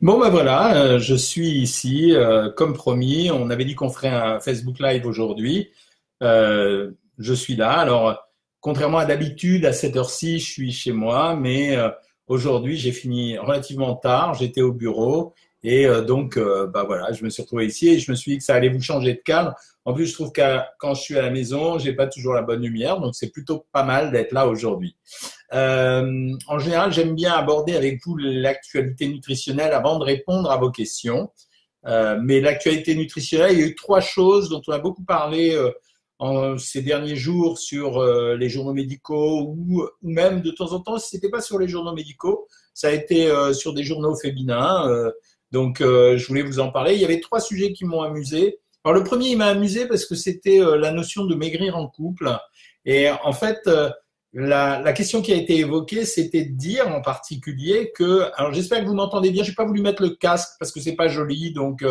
Bon ben voilà, je suis ici comme promis. On avait dit qu'on ferait un Facebook Live aujourd'hui. Je suis là. Alors, contrairement à d'habitude, à cette heure-ci, je suis chez moi, mais aujourd'hui, j'ai fini relativement tard. J'étais au bureau et bah voilà, je me suis retrouvé ici et je me suis dit que ça allait vous changer de cadre. En plus, je trouve que quand je suis à la maison, j'ai pas toujours la bonne lumière, donc c'est plutôt pas mal d'être là aujourd'hui. En général, j'aime bien aborder avec vous l'actualité nutritionnelle avant de répondre à vos questions. Mais l'actualité nutritionnelle, il y a eu trois choses dont on a beaucoup parlé ces derniers jours sur les journaux médicaux ou même de temps en temps, si c'était pas sur les journaux médicaux, ça a été sur des journaux féminins. Je voulais vous en parler. Il y avait trois sujets qui m'ont amusé. Alors le premier, il m'a amusé parce que c'était la notion de maigrir en couple. Et en fait, la question qui a été évoquée, c'était de dire en particulier que, alors j'espère que vous m'entendez bien, j'ai pas voulu mettre le casque parce que c'est pas joli, donc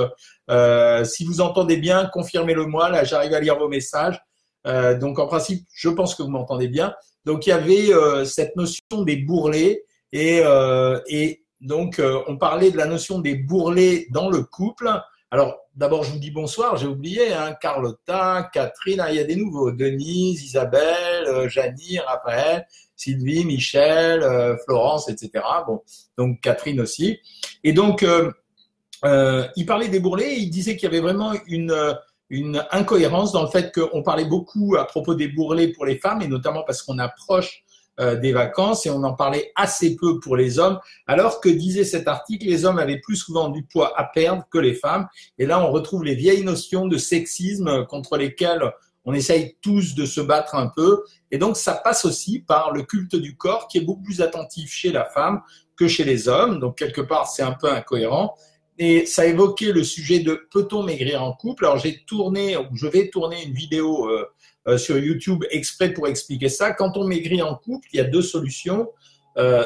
si vous entendez bien, confirmez-le moi, là j'arrive à lire vos messages. Donc en principe, je pense que vous m'entendez bien. Donc il y avait cette notion des bourrelets et on parlait de la notion des bourrelets dans le couple. Alors, d'abord, je vous dis bonsoir, j'ai oublié, hein, Carlotta, Catherine, il y a des nouveaux, Denise, Isabelle, Janie, Raphaël, Sylvie, Michel, Florence, etc. Bon, donc Catherine aussi. Et donc, il parlait des bourrelets, il disait qu'il y avait vraiment une incohérence dans le fait qu'on parlait beaucoup à propos des bourrelets pour les femmes, et notamment parce qu'on approche des vacances et on en parlait assez peu pour les hommes, alors que disait cet article, les hommes avaient plus souvent du poids à perdre que les femmes. Et là, on retrouve les vieilles notions de sexisme contre lesquelles on essaye tous de se battre un peu. Et donc, ça passe aussi par le culte du corps qui est beaucoup plus attentif chez la femme que chez les hommes. Donc, quelque part, c'est un peu incohérent. Et ça évoquait le sujet de peut-on maigrir en couple. Alors, je vais tourner une vidéo sur YouTube exprès pour expliquer ça. Quand on maigrit en couple, il y a deux solutions.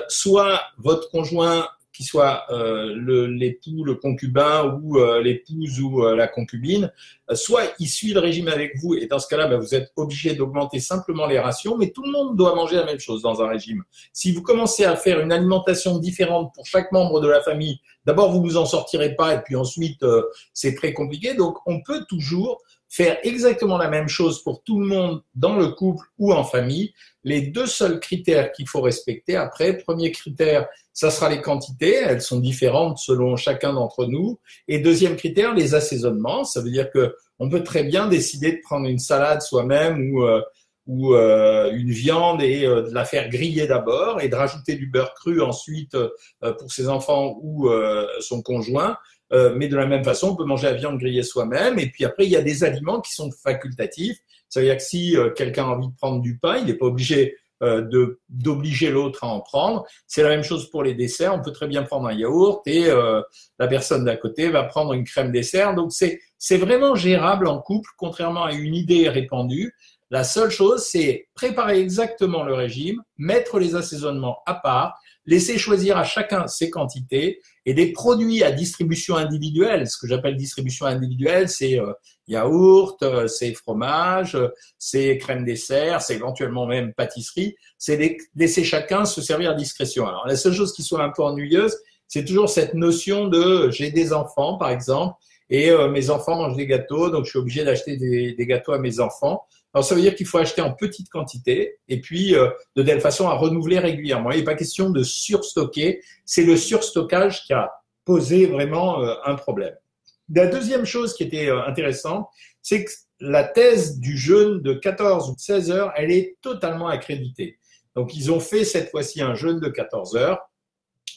Soit votre conjoint, qui soit l'époux, le concubin ou l'épouse ou la concubine, soit il suit le régime avec vous et dans ce cas-là, vous êtes obligé d'augmenter simplement les rations, mais tout le monde doit manger la même chose dans un régime. Si vous commencez à faire une alimentation différente pour chaque membre de la famille, d'abord vous vous en sortirez pas et puis ensuite c'est très compliqué. Donc on peut toujours faire exactement la même chose pour tout le monde dans le couple ou en famille. Les deux seuls critères qu'il faut respecter après, premier critère, ça sera les quantités, elles sont différentes selon chacun d'entre nous. Et deuxième critère, les assaisonnements, ça veut dire que on peut très bien décider de prendre une salade soi-même ou une viande et de la faire griller d'abord et de rajouter du beurre cru ensuite pour ses enfants ou son conjoint. Mais de la même façon, on peut manger la viande grillée soi-même. Et puis après, il y a des aliments qui sont facultatifs. Ça veut dire que si quelqu'un a envie de prendre du pain, il n'est pas obligé d'obliger l'autre à en prendre. C'est la même chose pour les desserts. On peut très bien prendre un yaourt et la personne d'à côté va prendre une crème dessert. Donc c'est vraiment gérable en couple, contrairement à une idée répandue. La seule chose, c'est préparer exactement le régime, mettre les assaisonnements à part, laisser choisir à chacun ses quantités et des produits à distribution individuelle. Ce que j'appelle distribution individuelle, c'est yaourt, c'est fromage, c'est crème dessert, c'est éventuellement même pâtisserie. C'est laisser chacun se servir à discrétion. Alors la seule chose qui soit un peu ennuyeuse, c'est toujours cette notion de j'ai des enfants par exemple et mes enfants mangent des gâteaux, donc je suis obligé d'acheter des gâteaux à mes enfants. Alors ça veut dire qu'il faut acheter en petite quantité et puis de telle façon à renouveler régulièrement. Il n'est pas question de surstocker, c'est le surstockage qui a posé vraiment un problème. La deuxième chose qui était intéressante, c'est que la thèse du jeûne de 14 ou 16 heures, elle est totalement accréditée. Donc ils ont fait cette fois-ci un jeûne de 14 heures.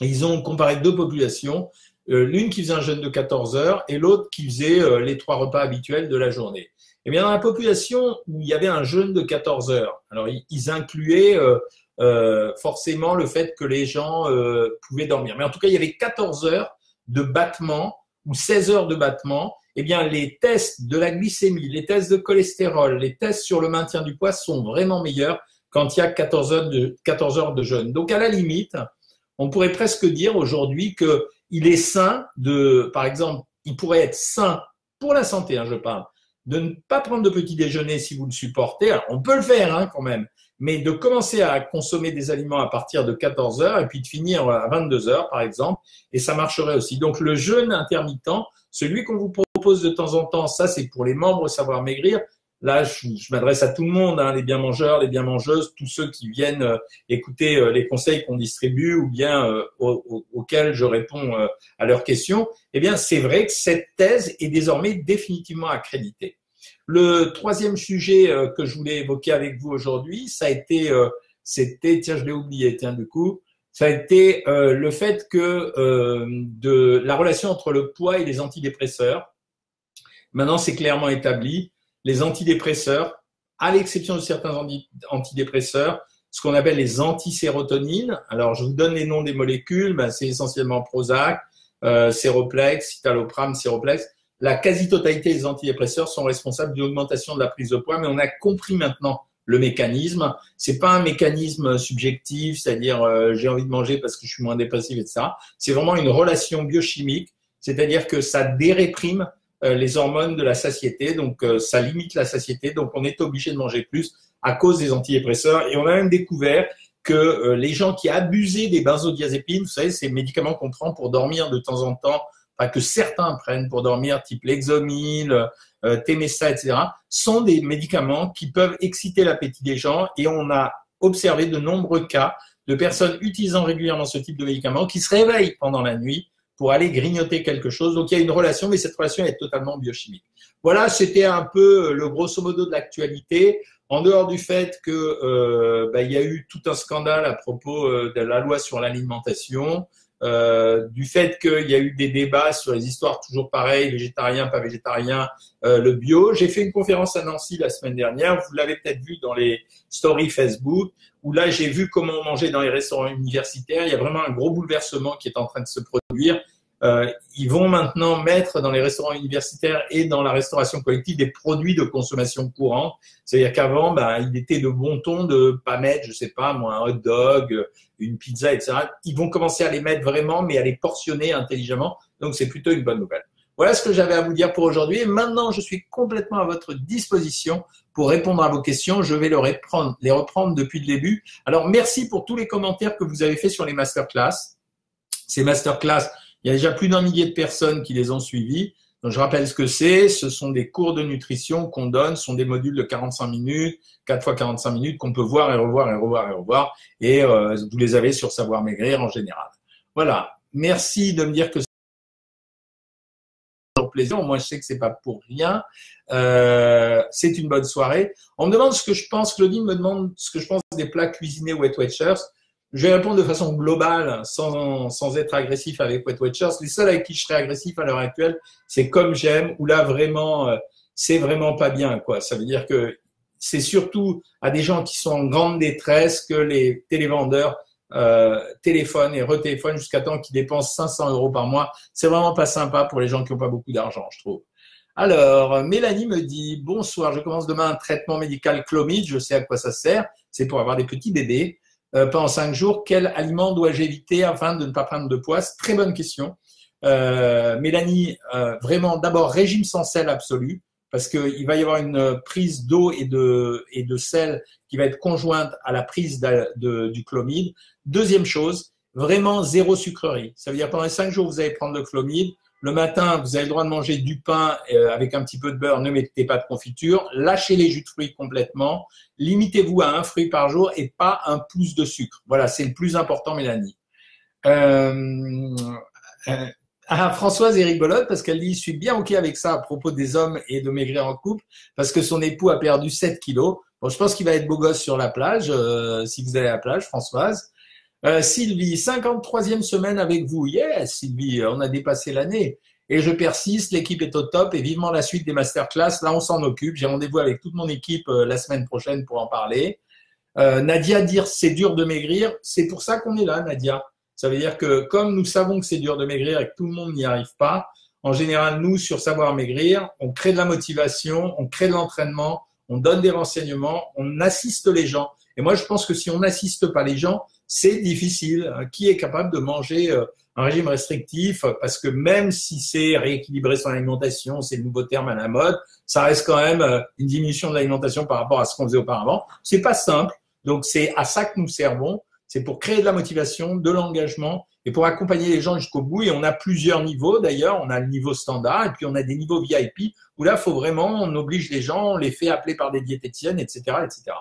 Et ils ont comparé deux populations, l'une qui faisait un jeûne de 14 heures et l'autre qui faisait les trois repas habituels de la journée. Eh bien, dans la population où il y avait un jeûne de 14 heures, alors ils incluaient forcément le fait que les gens pouvaient dormir. Mais en tout cas, il y avait 14 heures de battement ou 16 heures de battement. Eh bien, les tests de la glycémie, les tests de cholestérol, les tests sur le maintien du poids sont vraiment meilleurs quand il y a 14 heures de jeûne. Donc, à la limite, on pourrait presque dire aujourd'hui qu'il est sain par exemple, il pourrait être sain pour la santé, je parle, de ne pas prendre de petit déjeuner si vous le supportez. Alors, on peut le faire quand même, mais de commencer à consommer des aliments à partir de 14 heures et puis de finir à 22 heures, par exemple, et ça marcherait aussi. Donc, le jeûne intermittent, celui qu'on vous propose de temps en temps, ça, c'est pour les membres Savoir Maigrir. Là, je m'adresse à tout le monde, hein, les bien mangeurs, les bien mangeuses, tous ceux qui viennent écouter les conseils qu'on distribue ou bien auxquels je réponds à leurs questions. Eh bien, c'est vrai que cette thèse est désormais définitivement accréditée. Le troisième sujet que je voulais évoquer avec vous aujourd'hui, ça a été, tiens, je l'ai oublié, tiens, du coup, ça a été le fait que de la relation entre le poids et les antidépresseurs. Maintenant, c'est clairement établi. Les antidépresseurs, à l'exception de certains antidépresseurs, ce qu'on appelle les antisérotonines. Alors, je vous donne les noms des molécules. Ben, c'est essentiellement Prozac, Séroplex, Citalopram, Séroplex. La quasi-totalité des antidépresseurs sont responsables d'une augmentation de la prise de poids, mais on a compris maintenant le mécanisme. C'est pas un mécanisme subjectif, c'est-à-dire j'ai envie de manger parce que je suis moins dépressif, etc. C'est vraiment une relation biochimique, c'est-à-dire que ça déréprime les hormones de la satiété, donc ça limite la satiété, donc on est obligé de manger plus à cause des antidépresseurs. Et on a même découvert que les gens qui abusaient des benzodiazépines, vous savez, ces médicaments qu'on prend pour dormir de temps en temps, enfin que certains prennent pour dormir, type Lexomil, Temesta, etc., sont des médicaments qui peuvent exciter l'appétit des gens. Et on a observé de nombreux cas de personnes utilisant régulièrement ce type de médicaments qui se réveillent pendant la nuit pour aller grignoter quelque chose. Donc, il y a une relation, mais cette relation est totalement biochimique. Voilà, c'était un peu le grosso modo de l'actualité. En dehors du fait que il y a eu tout un scandale à propos de la loi sur l'alimentation, du fait qu'il y a eu des débats sur les histoires toujours pareilles, végétarien, pas végétarien, le bio. J'ai fait une conférence à Nancy la semaine dernière, vous l'avez peut-être vu dans les stories Facebook, où là j'ai vu comment manger dans les restaurants universitaires. Il y a vraiment un gros bouleversement qui est en train de se produire. Ils vont maintenant mettre dans les restaurants universitaires et dans la restauration collective des produits de consommation courante. C'est-à-dire qu'avant, il était de bon ton de pas mettre, je sais pas, moi, un hot dog, une pizza, etc. Ils vont commencer à les mettre vraiment, mais à les portionner intelligemment. Donc, c'est plutôt une bonne nouvelle. Voilà ce que j'avais à vous dire pour aujourd'hui. Et maintenant, je suis complètement à votre disposition pour répondre à vos questions. Je vais les reprendre depuis le début. Alors, merci pour tous les commentaires que vous avez faits sur les masterclass. Ces masterclass, il y a déjà plus d'1 millier de personnes qui les ont suivis. Donc, je rappelle ce que c'est. Ce sont des cours de nutrition qu'on donne. Ce sont des modules de 45 minutes, 4 fois 45 minutes qu'on peut voir et revoir et revoir et revoir. Et vous les avez sur Savoir Maigrir en général. Voilà. Merci de me dire que c'est un plaisir. Moi, je sais que c'est pas pour rien. C'est une bonne soirée. On me demande ce que je pense. Claudine me demande ce que je pense des plats cuisinés Weight Watchers. Je vais répondre de façon globale, sans être agressif avec Weight Watchers. Les seuls avec qui je serais agressif à l'heure actuelle, c'est Comme J'aime, où là vraiment, c'est vraiment pas bien, quoi. Ça veut dire que c'est surtout à des gens qui sont en grande détresse que les télévendeurs téléphonent et retéléphonent jusqu'à temps qu'ils dépensent 500 € par mois. C'est vraiment pas sympa pour les gens qui n'ont pas beaucoup d'argent, je trouve. Alors, Mélanie me dit « Bonsoir, je commence demain un traitement médical Clomid. Je sais à quoi ça sert. C'est pour avoir des petits bébés. Pendant 5 jours, quel aliment dois-je éviter afin de ne pas prendre de poids ?» Très bonne question. Mélanie, vraiment, d'abord, régime sans sel absolu, parce qu'il va y avoir une prise d'eau et de sel qui va être conjointe à la prise du Clomid. Deuxième chose, vraiment zéro sucrerie. Ça veut dire pendant les 5 jours, vous allez prendre le Clomid. Le matin, vous avez le droit de manger du pain avec un petit peu de beurre, ne mettez pas de confiture. Lâchez les jus de fruits complètement. Limitez-vous à 1 fruit par jour et pas 1 pouce de sucre. Voilà, c'est le plus important, Mélanie. Françoise est rigolote parce qu'elle dit « Je suis bien OK avec ça à propos des hommes et de maigrir en couple parce que son époux a perdu 7 kilos. » Bon, je pense qu'il va être beau gosse sur la plage, si vous allez à la plage, Françoise. Sylvie, 53e semaine avec vous. Yes, Sylvie, on a dépassé l'année. Et je persiste, l'équipe est au top et vivement la suite des masterclass. Là, on s'en occupe. J'ai rendez-vous avec toute mon équipe la semaine prochaine pour en parler. Nadia, dire c'est dur de maigrir, c'est pour ça qu'on est là, Nadia. Ça veut dire que comme nous savons que c'est dur de maigrir et que tout le monde n'y arrive pas, en général, nous, sur Savoir Maigrir, on crée de la motivation, on crée de l'entraînement, on donne des renseignements, on assiste les gens. Et moi, je pense que si on n'assiste pas les gens, c'est difficile. Qui est capable de manger un régime restrictif? Parce que même si c'est rééquilibrer son alimentation, c'est le nouveau terme à la mode, ça reste quand même une diminution de l'alimentation par rapport à ce qu'on faisait auparavant. C'est pas simple. Donc, c'est à ça que nous servons. C'est pour créer de la motivation, de l'engagement et pour accompagner les gens jusqu'au bout. Et on a plusieurs niveaux d'ailleurs. On a le niveau standard et puis on a des niveaux VIP où là, faut vraiment, on oblige les gens, on les fait appeler par des diététiciennes, etc., etc.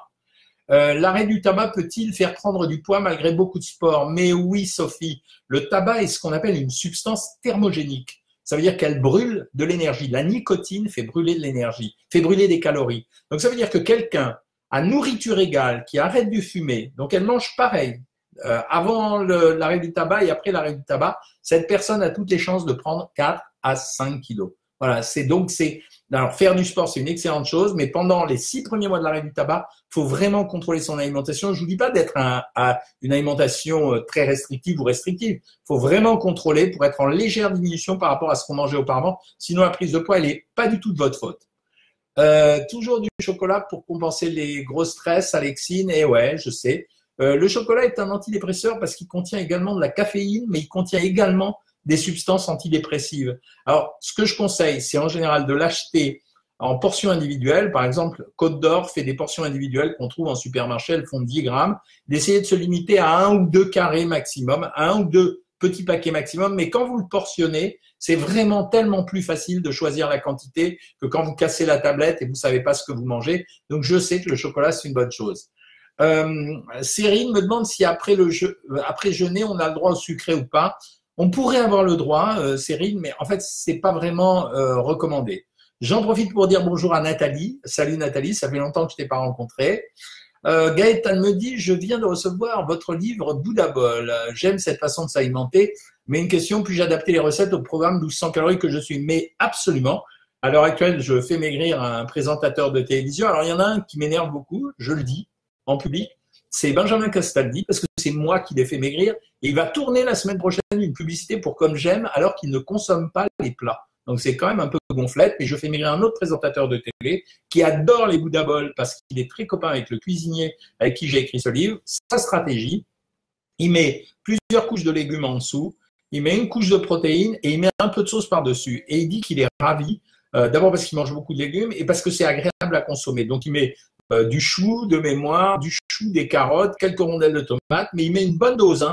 L'arrêt du tabac peut-il faire prendre du poids malgré beaucoup de sport? Mais oui, Sophie, le tabac est ce qu'on appelle une substance thermogénique. Ça veut dire qu'elle brûle de l'énergie. La nicotine fait brûler de l'énergie, fait brûler des calories. Donc ça veut dire que quelqu'un à nourriture égale qui arrête de fumer, donc elle mange pareil, avant l'arrêt du tabac et après l'arrêt du tabac, cette personne a toutes les chances de prendre 4 à 5 kilos. Voilà, alors faire du sport, c'est une excellente chose, mais pendant les 6 premiers mois de l'arrêt du tabac, faut vraiment contrôler son alimentation. Je vous dis pas d'être à une alimentation très restrictive ou restrictive. Faut vraiment contrôler pour être en légère diminution par rapport à ce qu'on mangeait auparavant. Sinon, la prise de poids, elle est pas du tout de votre faute. Toujours du chocolat pour compenser les gros stress, Alexine. Et ouais, je sais. Le chocolat est un antidépresseur parce qu'il contient également de la caféine, mais il contient également des substances antidépressives. Alors, ce que je conseille, c'est en général de l'acheter en portions individuelles. Par exemple, Côte d'Or fait des portions individuelles qu'on trouve en supermarché, elles font 10 grammes. D'essayer de se limiter à 1 ou 2 carrés maximum, à 1 ou 2 petits paquets maximum. Mais quand vous le portionnez, c'est vraiment tellement plus facile de choisir la quantité que quand vous cassez la tablette et vous savez pas ce que vous mangez. Donc, je sais que le chocolat, c'est une bonne chose. Cyril me demande si après jeûner, on a le droit au sucré ou pas. On pourrait avoir le droit, Cyril, mais en fait, c'est pas vraiment recommandé. J'en profite pour dire bonjour à Nathalie. Salut Nathalie, ça fait longtemps que je t'ai pas rencontré. Gaëtan me dit, je viens de recevoir votre livre Bouddha Bowl. J'aime cette façon de s'alimenter, mais une question, puis-je adapter les recettes au programme 1200 calories que je suis? Mais absolument. À l'heure actuelle, je fais maigrir un présentateur de télévision. Alors, il y en a un qui m'énerve beaucoup, je le dis en public, c'est Benjamin Castaldi, parce que c'est moi qui l'ai fait maigrir, et il va tourner la semaine prochaine une publicité pour Comme J'aime, alors qu'il ne consomme pas les plats. Donc c'est quand même un peu gonflette, mais je fais maigrir un autre présentateur de télé qui adore les Bouddha Bowl parce qu'il est très copain avec le cuisinier avec qui j'ai écrit ce livre. Sa stratégie, il met plusieurs couches de légumes en dessous, il met une couche de protéines et il met un peu de sauce par-dessus. Et il dit qu'il est ravi, d'abord parce qu'il mange beaucoup de légumes et parce que c'est agréable à consommer. Donc il met du chou de mémoire, du chou, des carottes, quelques rondelles de tomates, mais il met une bonne dose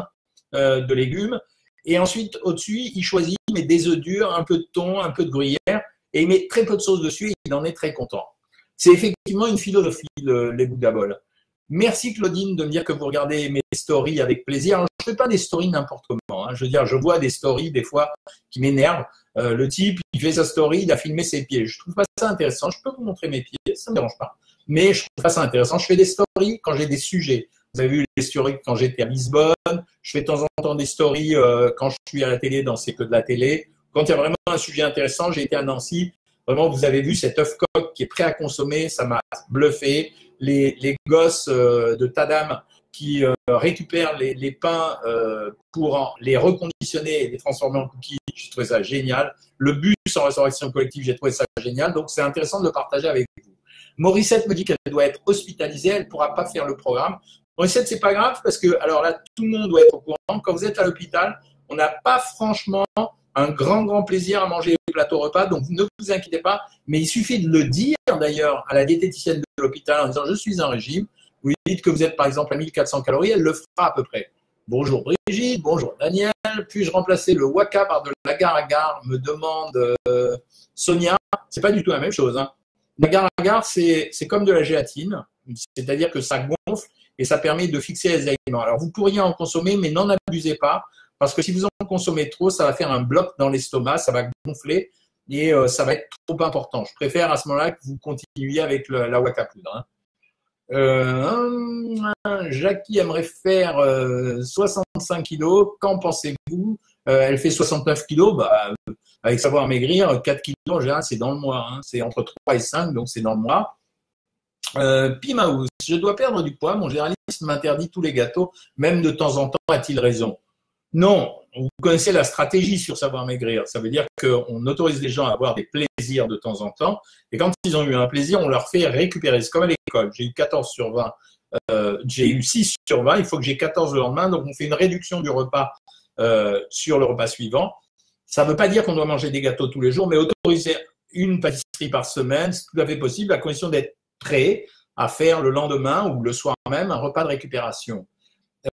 de légumes. Et ensuite, au-dessus, il choisit, il met des œufs durs, un peu de thon, un peu de gruyère, et il met très peu de sauce dessus et il en est très content. C'est effectivement une philosophie, les Bouddha Bowl. Merci Claudine de me dire que vous regardez mes stories avec plaisir. Alors, je ne fais pas des stories n'importe comment. Je veux dire, je vois des stories des fois qui m'énervent. Le type, il fait sa story, il a filmé ses pieds. Je trouve pas ça intéressant. Je peux vous montrer mes pieds, ça ne me dérange pas. Mais je trouve pas ça intéressant. Je fais des stories quand j'ai des sujets. Vous avez vu les stories quand j'étais à Lisbonne. Je fais de temps en temps des stories quand je suis à la télé dans C'est que de la télé. Quand il y a vraiment un sujet intéressant, j'ai été à Nancy. Vraiment, vous avez vu cet œuf coq qui est prêt à consommer. Ça m'a bluffé. Les gosses de Tadam qui récupèrent les pains pour les reconditionner et les transformer en cookies. J'ai trouvé ça génial. Le bus en restauration collective, j'ai trouvé ça génial. Donc, c'est intéressant de le partager avec vous. Morissette me dit qu'elle doit être hospitalisée. Elle ne pourra pas faire le programme. Morissette, c'est pas grave parce que, alors là, tout le monde doit être au courant. Quand vous êtes à l'hôpital, on n'a pas franchement un grand plaisir à manger les plateaux repas. Donc, ne vous inquiétez pas. Mais il suffit de le dire d'ailleurs à la diététicienne de l'hôpital en disant je suis en régime. Vous dites que vous êtes par exemple à 1400 calories, elle le fera à peu près. Bonjour Brigitte, bonjour Daniel. Puis-je remplacer le waka par de l'agar-agar, me demande Sonia. C'est pas du tout la même chose. L'agar-agar, c'est comme de la gélatine. C'est-à-dire que ça gonfle et ça permet de fixer les aliments. Alors, vous pourriez en consommer, mais n'en abusez pas, parce que si vous en consommez trop, ça va faire un bloc dans l'estomac, ça va gonfler et ça va être trop important. Je préfère à ce moment-là que vous continuiez avec la waka poudre. Jackie aimerait faire 65 kilos. Qu'en pensez-vous? Elle fait 69 kilos. Avec savoir maigrir, 4 kilos en général, c'est dans le mois. C'est entre 3 et 5, donc c'est dans le mois. Pimaous, je dois perdre du poids. Mon généraliste m'interdit tous les gâteaux, même de temps en temps. A-t-il raison? Non. Vous connaissez la stratégie sur savoir maigrir. Ça veut dire qu'on autorise les gens à avoir des plaisirs de temps en temps. Et quand ils ont eu un plaisir, on leur fait récupérer. C'est comme à l'école. J'ai eu 14 sur 20. J'ai eu 6 sur 20. Il faut que j'ai 14 le lendemain. Donc, on fait une réduction du repas sur le repas suivant. Ça ne veut pas dire qu'on doit manger des gâteaux tous les jours, mais autoriser une pâtisserie par semaine, c'est tout à fait possible, à condition d'être prêt. à faire le lendemain ou le soir même un repas de récupération.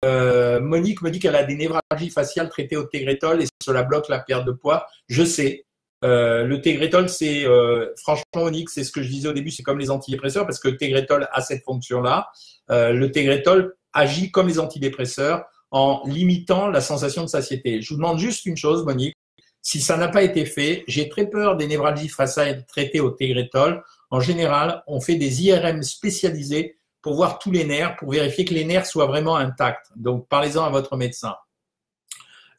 Monique me dit qu'elle a des névralgies faciales traitées au Tegretol et cela bloque la perte de poids. Je sais. Le Tegretol, c'est franchement, Monique, c'est ce que je disais au début, c'est comme les antidépresseurs parce que le Tegretol a cette fonction-là. Le Tegretol agit comme les antidépresseurs en limitant la sensation de satiété. Je vous demande juste une chose, Monique. Si ça n'a pas été fait, j'ai très peur des névralgies faciales traitées au Tegretol. En général, on fait des IRM spécialisés pour voir tous les nerfs, pour vérifier que les nerfs soient vraiment intacts. Donc, parlez-en à votre médecin.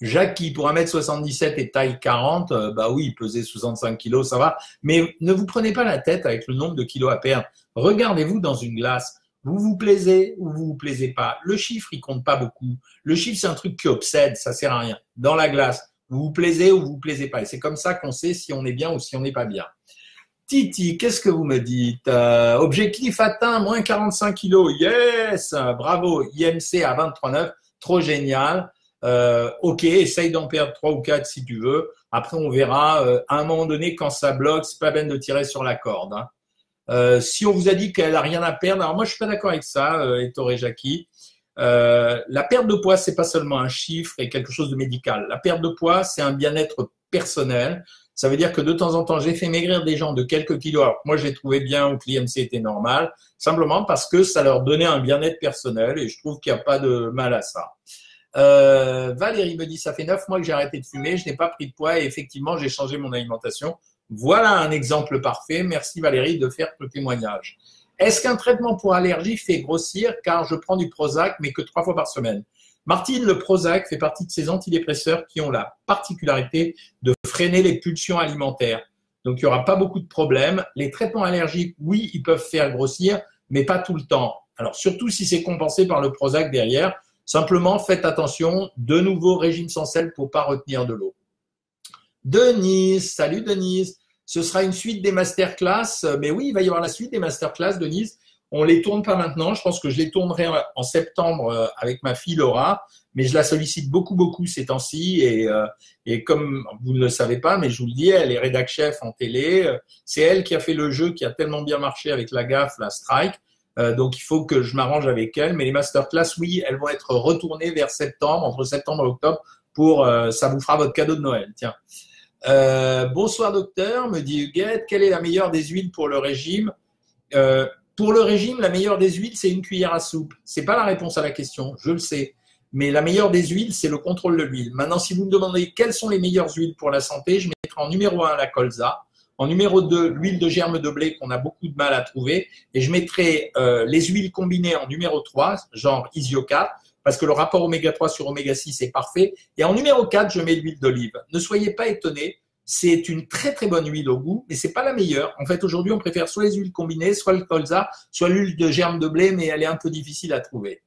Jackie, pour 1m77 et taille 40, bah oui, peser 65 kilos, ça va. Mais ne vous prenez pas la tête avec le nombre de kilos à perdre. Regardez-vous dans une glace. Vous vous plaisez ou vous vous plaisez pas. Le chiffre, il compte pas beaucoup. Le chiffre, c'est un truc qui obsède, ça sert à rien. Dans la glace, vous vous plaisez ou vous vous plaisez pas. Et c'est comme ça qu'on sait si on est bien ou si on n'est pas bien. Titi, qu'est-ce que vous me dites? Objectif atteint, moins 45 kilos. Yes, bravo. IMC à 23,9, trop génial. Ok, essaye d'en perdre 3 ou 4 si tu veux. Après, on verra. À un moment donné, quand ça bloque, c'est pas peine de tirer sur la corde. Hein. Si on vous a dit qu'elle a rien à perdre, alors moi je suis pas d'accord avec ça, Ettore Jackie. La perte de poids, c'est pas seulement un chiffre et quelque chose de médical. La perte de poids, c'est un bien-être personnel. Ça veut dire que de temps en temps, j'ai fait maigrir des gens de quelques kilos. Alors, moi, j'ai trouvé bien ou que l'IMC était normal, simplement parce que ça leur donnait un bien-être personnel et je trouve qu'il n'y a pas de mal à ça. Valérie me dit, ça fait 9 mois que j'ai arrêté de fumer, je n'ai pas pris de poids et effectivement, j'ai changé mon alimentation. Voilà un exemple parfait. Merci Valérie de faire le témoignage. Est-ce qu'un traitement pour allergie fait grossir car je prends du Prozac mais que 3 fois par semaine? Martine, le Prozac fait partie de ces antidépresseurs qui ont la particularité de freiner les pulsions alimentaires. Donc, il n'y aura pas beaucoup de problèmes. Les traitements allergiques, oui, ils peuvent faire grossir, mais pas tout le temps. Alors, surtout si c'est compensé par le Prozac derrière. Simplement, faites attention. De nouveau, régime sans sel pour ne pas retenir de l'eau. Denise, salut Denise. Ce sera une suite des masterclass. Mais oui, il va y avoir la suite des masterclass, Denise. On les tourne pas maintenant. Je pense que je les tournerai en septembre avec ma fille Laura, mais je la sollicite beaucoup ces temps-ci et comme vous ne le savez pas, mais je vous le dis, elle est rédac chef en télé. C'est elle qui a fait le jeu qui a tellement bien marché avec la gaffe, la Strike. Donc il faut que je m'arrange avec elle. Mais les masterclass, oui, elles vont être retournées vers septembre, entre septembre et octobre, pour ça vous fera votre cadeau de Noël. Tiens. Bonsoir docteur, me dit Huguette. Quelle est la meilleure des huiles pour le régime? Pour le régime, la meilleure des huiles, c'est une cuillère à soupe. C'est pas la réponse à la question, je le sais. Mais la meilleure des huiles, c'est le contrôle de l'huile. Maintenant, si vous me demandez quelles sont les meilleures huiles pour la santé, je mettrai en numéro 1 la colza, en numéro 2 l'huile de germe de blé qu'on a beaucoup de mal à trouver, et je mettrai les huiles combinées en numéro 3, genre Isio4, parce que le rapport oméga 3 sur oméga 6 est parfait. Et en numéro 4, je mets l'huile d'olive. Ne soyez pas étonnés. C'est une très très bonne huile au goût, mais c'est pas la meilleure. En fait, aujourd'hui, on préfère soit les huiles combinées, soit le colza, soit l'huile de germe de blé, mais elle est un peu difficile à trouver.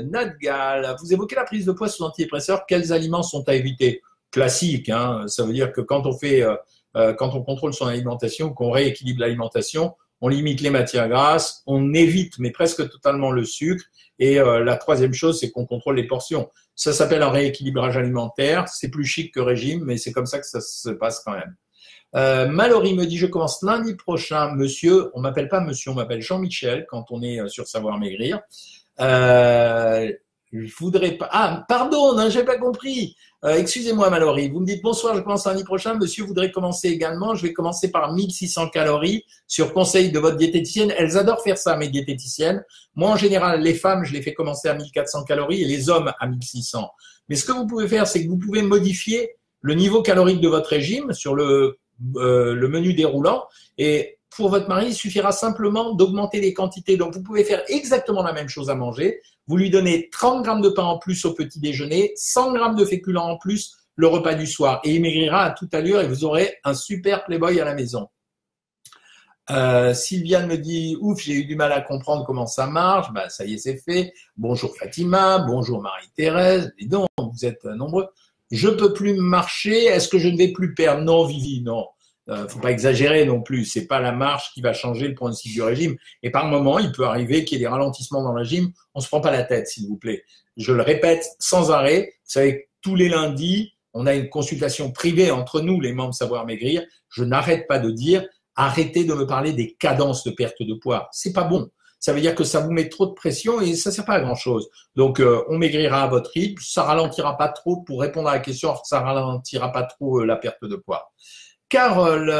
Nadgal, vous évoquez la prise de poids sous antidépresseurs. Quels aliments sont à éviter? Classique, hein. Ça veut dire que quand on contrôle son alimentation, qu'on rééquilibre l'alimentation, on limite les matières grasses, on évite, mais presque totalement le sucre. Et la troisième chose, c'est qu'on contrôle les portions. Ça s'appelle un rééquilibrage alimentaire. C'est plus chic que régime, mais c'est comme ça que ça se passe quand même. Mallory me dit, je commence lundi prochain, monsieur. On m'appelle pas monsieur, on m'appelle Jean-Michel quand on est sur Savoir Maigrir. Je voudrais pas. Ah, pardon, hein, j'ai pas compris. Excusez-moi, Mallory. Vous me dites bonsoir, je commence lundi prochain. Monsieur voudrait commencer également. Je vais commencer par 1600 calories sur conseil de votre diététicienne. Elles adorent faire ça, mes diététiciennes. Moi, en général, les femmes, je les fais commencer à 1400 calories et les hommes à 1600. Mais ce que vous pouvez faire, c'est que vous pouvez modifier le niveau calorique de votre régime sur le menu déroulant. Et pour votre mari, il suffira simplement d'augmenter les quantités. Donc, vous pouvez faire exactement la même chose à manger. Vous lui donnez 30 grammes de pain en plus au petit déjeuner, 100 grammes de féculents en plus le repas du soir. Et il maigrira à toute allure et vous aurez un super playboy à la maison. Sylviane me dit, ouf, j'ai eu du mal à comprendre comment ça marche. Bah, ça y est, c'est fait. Bonjour Fatima, bonjour Marie-Thérèse. Dis donc, vous êtes nombreux. Je peux plus marcher. Est-ce que je ne vais plus perdre? Non, Vivi, non. Faut pas exagérer non plus. C'est pas la marche qui va changer le pronostic du régime. Et par moment, il peut arriver qu'il y ait des ralentissements dans le régime. On se prend pas la tête, s'il vous plaît. Je le répète sans arrêt. Vous savez, tous les lundis, on a une consultation privée entre nous, les membres Savoir Maigrir. Je n'arrête pas de dire, arrêtez de me parler des cadences de perte de poids. C'est pas bon. Ça veut dire que ça vous met trop de pression et ça sert pas à grand chose. Donc, on maigrira à votre rythme. Ça ralentira pas trop pour répondre à la question. Ça ralentira pas trop la perte de poids. Carole,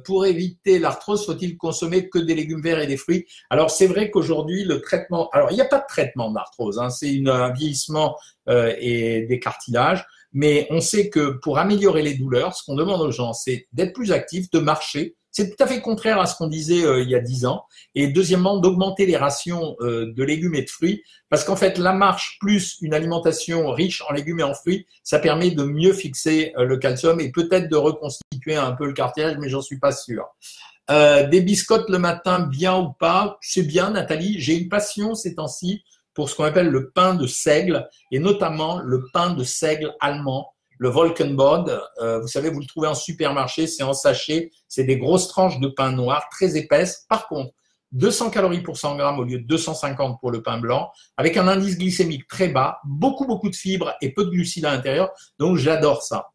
pour éviter l'arthrose, faut-il consommer que des légumes verts et des fruits? Alors, c'est vrai qu'aujourd'hui, le traitement… Alors, il n'y a pas de traitement d'arthrose. Hein, c'est un vieillissement et des cartilages. Mais on sait que pour améliorer les douleurs, ce qu'on demande aux gens, c'est d'être plus actifs, de marcher. C'est tout à fait contraire à ce qu'on disait il y a 10 ans. Et deuxièmement, d'augmenter les rations de légumes et de fruits, parce qu'en fait, la marche plus une alimentation riche en légumes et en fruits, ça permet de mieux fixer le calcium et peut-être de reconstituer un peu le cartilage, mais j'en suis pas sûr. Des biscottes le matin, bien ou pas? C'est bien, Nathalie. J'ai une passion ces temps-ci pour ce qu'on appelle le pain de seigle, et notamment le pain de seigle allemand, le Wolkenbrot. Vous savez, vous le trouvez en supermarché, c'est en sachet, c'est des grosses tranches de pain noir, très épaisses. Par contre, 200 calories pour 100 grammes au lieu de 250 pour le pain blanc, avec un indice glycémique très bas, beaucoup de fibres et peu de glucides à l'intérieur, donc j'adore ça.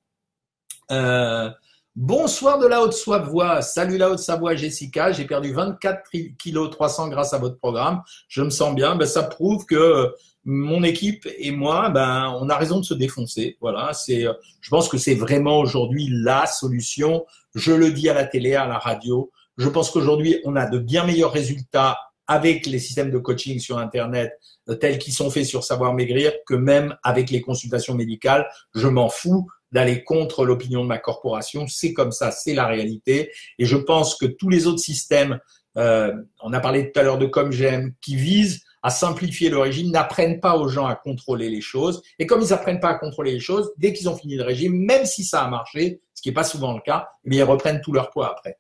Bonsoir de la Haute-Savoie. Salut la Haute-Savoie, Jessica. J'ai perdu 24 kg 300 grâce à votre programme. Je me sens bien. Ben, ça prouve que mon équipe et moi, ben, on a raison de se défoncer. Voilà. Je pense que c'est vraiment aujourd'hui la solution. Je le dis à la télé, à la radio. Je pense qu'aujourd'hui, on a de bien meilleurs résultats avec les systèmes de coaching sur Internet tels qu'ils sont faits sur Savoir Maigrir que même avec les consultations médicales. Je m'en fous d'aller contre l'opinion de ma corporation. C'est comme ça, c'est la réalité. Et je pense que tous les autres systèmes, on a parlé tout à l'heure de Comme J'aime, qui visent à simplifier le régime, n'apprennent pas aux gens à contrôler les choses. Et comme ils n'apprennent pas à contrôler les choses, dès qu'ils ont fini le régime, même si ça a marché, ce qui n'est pas souvent le cas, eh bien, ils reprennent tout leur poids après.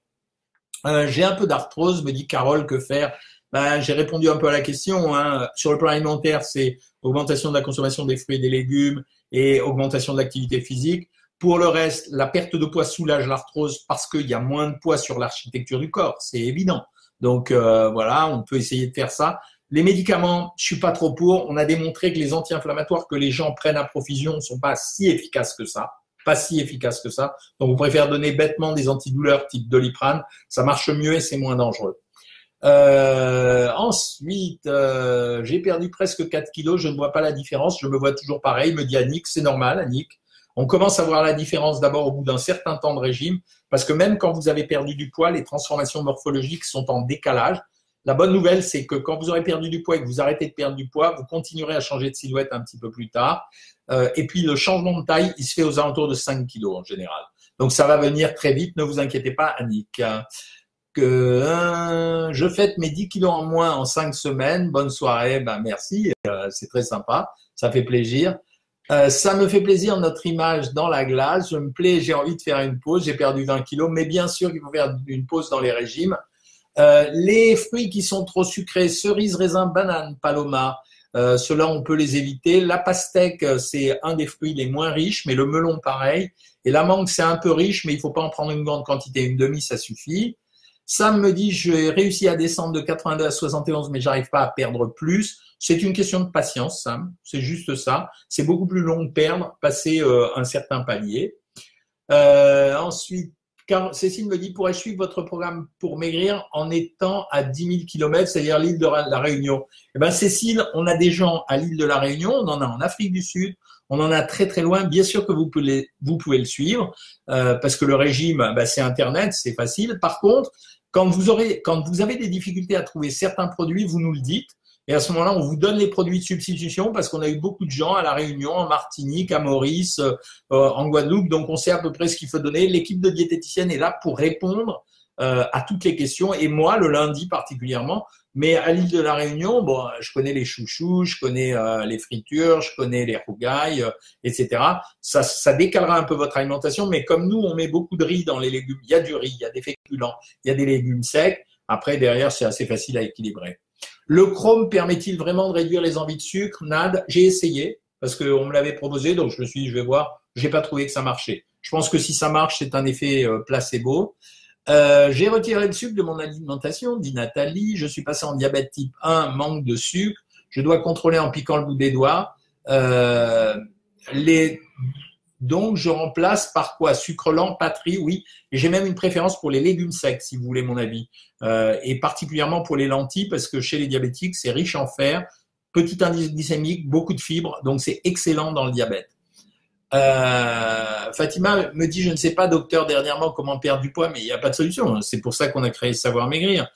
J'ai un peu d'arthrose, me dit Carole, que faire? Ben, j'ai répondu un peu à la question. Hein. Sur le plan alimentaire, c'est augmentation de la consommation des fruits et des légumes et augmentation de l'activité physique. Pour le reste, la perte de poids soulage l'arthrose parce qu'il y a moins de poids sur l'architecture du corps, c'est évident. Donc voilà, on peut essayer de faire ça. Les médicaments, je suis pas trop pour. On a démontré que les anti-inflammatoires que les gens prennent à profusion ne sont pas si efficaces que ça. Pas si efficaces que ça. Donc, on préfère donner bêtement des antidouleurs type Doliprane. Ça marche mieux et c'est moins dangereux. Ensuite, j'ai perdu presque 4 kilos. Je ne vois pas la différence. Je me vois toujours pareil, me dit Annick. C'est normal, Annick. On commence à voir la différence d'abord au bout d'un certain temps de régime parce que même quand vous avez perdu du poids, les transformations morphologiques sont en décalage. La bonne nouvelle, c'est que quand vous aurez perdu du poids et que vous arrêtez de perdre du poids, vous continuerez à changer de silhouette un petit peu plus tard. Et puis, le changement de taille, il se fait aux alentours de 5 kilos en général. Donc, ça va venir très vite. Ne vous inquiétez pas, Annick. Je fête mes 10 kilos en moins en 5 semaines. Bonne soirée. Ben, merci. C'est très sympa. Ça fait plaisir. Ça me fait plaisir, notre image dans la glace. Je me plais, j'ai envie de faire une pause. J'ai perdu 20 kilos. Mais bien sûr qu'il faut faire une pause dans les régimes. Les fruits qui sont trop sucrés, cerises, raisins, bananes, paloma, ceux-là on peut les éviter. La pastèque, c'est un des fruits les moins riches, mais le melon pareil. Et la mangue, c'est un peu riche, mais il faut pas en prendre une grande quantité, une demi, ça suffit. Sam me dit, j'ai réussi à descendre de 82 à 71, mais j'arrive pas à perdre plus. C'est une question de patience, Sam. C'est juste ça. C'est beaucoup plus long de perdre, passer un certain palier. Ensuite, Cécile me dit, pourrais-je suivre votre programme pour maigrir en étant à 10 000 km, c'est-à-dire l'île de la Réunion? Eh ben, Cécile, on a des gens à l'île de la Réunion, on en a en Afrique du Sud, on en a très très loin. Bien sûr que vous pouvez le suivre parce que le régime, ben, c'est Internet, c'est facile. Par contre, quand vous avez des difficultés à trouver certains produits, vous nous le dites. Et à ce moment-là, on vous donne les produits de substitution parce qu'on a eu beaucoup de gens à La Réunion, en Martinique, à Maurice, en Guadeloupe. Donc, on sait à peu près ce qu'il faut donner. L'équipe de diététicienne est là pour répondre à toutes les questions. Et moi, le lundi particulièrement. Mais à l'île de La Réunion, bon, je connais les chouchous, je connais les fritures, je connais les rougailles, etc. Ça décalera un peu votre alimentation. Mais comme nous, on met beaucoup de riz dans les légumes. Il y a du riz, il y a des féculents, il y a des légumes secs. Après, derrière, c'est assez facile à équilibrer. Le chrome permet-il vraiment de réduire les envies de sucre? Nad, j'ai essayé parce qu'on me l'avait proposé, donc je me suis dit je vais voir. J'ai pas trouvé que ça marchait. Je pense que si ça marche, c'est un effet placebo. J'ai retiré le sucre de mon alimentation, dit Nathalie. Je suis passé en diabète type 1, manque de sucre. Je dois contrôler en piquant le bout des doigts. Donc, je remplace par quoi? Sucre lent, Patrie, oui. Et j'ai même une préférence pour les légumes secs, si vous voulez mon avis. Et particulièrement pour les lentilles, parce que chez les diabétiques, c'est riche en fer, petit indice glycémique, beaucoup de fibres, donc c'est excellent dans le diabète. Fatima me dit, je ne sais pas, docteur, dernièrement, comment perdre du poids, mais il n'y a pas de solution. C'est pour ça qu'on a créé Savoir Maigrir.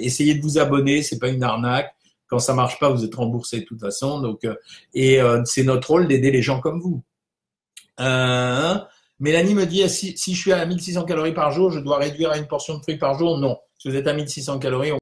Essayez de vous abonner, c'est pas une arnaque. Quand ça marche pas, vous êtes remboursé de toute façon. Donc, c'est notre rôle d'aider les gens comme vous. Mélanie me dit, si je suis à 1600 calories par jour, je dois réduire à une portion de fruits par jour. Non. Si vous êtes à 1600 calories,